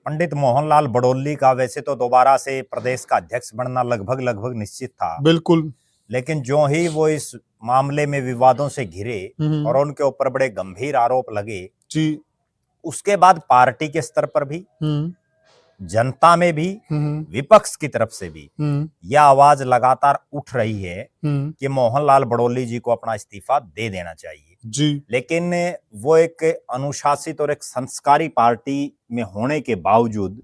पंडित मोहनलाल बड़ौली का वैसे तो दोबारा से प्रदेश का अध्यक्ष बनना लगभग निश्चित था। बिल्कुल। लेकिन जो ही वो इस मामले में विवादों से घिरे और उनके ऊपर बड़े गंभीर आरोप लगे जी, उसके बाद पार्टी के स्तर पर भी, जनता में भी, विपक्ष की तरफ से भी यह आवाज लगातार उठ रही है कि मोहनलाल बड़ौली जी को अपना इस्तीफा दे देना चाहिए जी। लेकिन वो एक अनुशासित और एक संस्कारी पार्टी में होने के बावजूद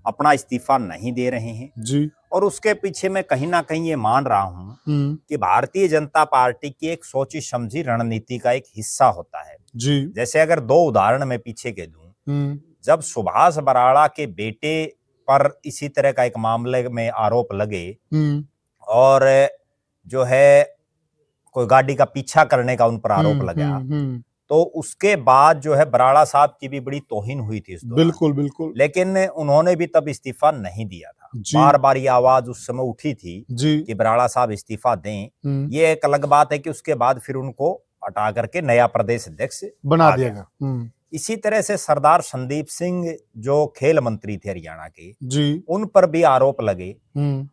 अपना इस्तीफा नहीं दे रहे हैं जी। और उसके पीछे मैं कहीं ना कहीं ये मान रहा हूं कि भारतीय जनता पार्टी की एक सोची समझी रणनीति का एक हिस्सा होता है जी। जैसे अगर दो उदाहरण मैं पीछे के दूं, जब सुभाष बराड़ा के बेटे पर इसी तरह का एक मामले में आरोप लगे और जो है कोई गाड़ी का पीछा करने का उन पर आरोप लगा, तो उसके बाद जो है बराड़ा साहब की भी बड़ी तौहीन हुई थी इस दौरान। बिल्कुल बिल्कुल। लेकिन उन्होंने भी तब इस्तीफा नहीं दिया था। बार बार ये आवाज उस समय उठी थी कि बराड़ा साहब इस्तीफा दें। ये एक अलग बात है कि उसके बाद फिर उनको हटा करके नया प्रदेश अध्यक्ष बना दिया गया। इसी तरह से सरदार संदीप सिंह जो खेल मंत्री थे हरियाणा के जी, उन पर भी आरोप लगे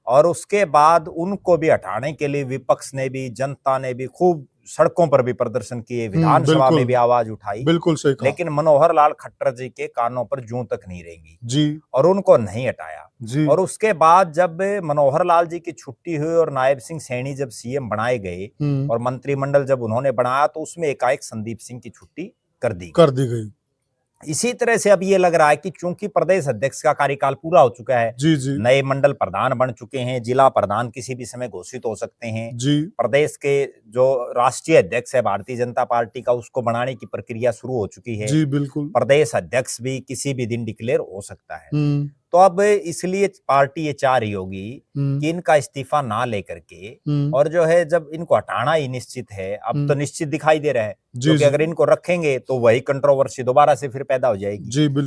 और उसके बाद उनको भी हटाने के लिए विपक्ष ने भी, जनता ने भी खूब सड़कों पर भी प्रदर्शन किए, विधानसभा में भी आवाज उठाई। बिल्कुल सही कहा। लेकिन मनोहर लाल खट्टर जी के कानों पर जूं तक नहीं रेंगी जी, और उनको नहीं हटाया जी। और उसके बाद जब मनोहर लाल जी की छुट्टी हुई और नायब सिंह सैनी जब सीएम बनाए गए और मंत्रिमंडल जब उन्होंने बनाया तो उसमें एकाएक संदीप सिंह की छुट्टी कर दी गई। इसी तरह से अब ये लग रहा है कि चूंकि प्रदेश अध्यक्ष का कार्यकाल पूरा हो चुका है, जी, जी। नए मंडल प्रधान बन चुके हैं, जिला प्रधान किसी भी समय घोषित हो सकते हैं जी। प्रदेश के जो राष्ट्रीय अध्यक्ष है भारतीय जनता पार्टी का उसको बनाने की प्रक्रिया शुरू हो चुकी है। जी, बिल्कुल। प्रदेश अध्यक्ष भी किसी भी दिन डिक्लेयर हो सकता है। तो अब इसलिए पार्टी ये चाह रही होगी कि इनका इस्तीफा ना लेकर के और जो है जब इनको हटाना ही निश्चित है, अब तो निश्चित दिखाई दे रहा है क्योंकि अगर इनको रखेंगे तो वही कंट्रोवर्सी दोबारा से फिर पैदा हो जाएगी। जी,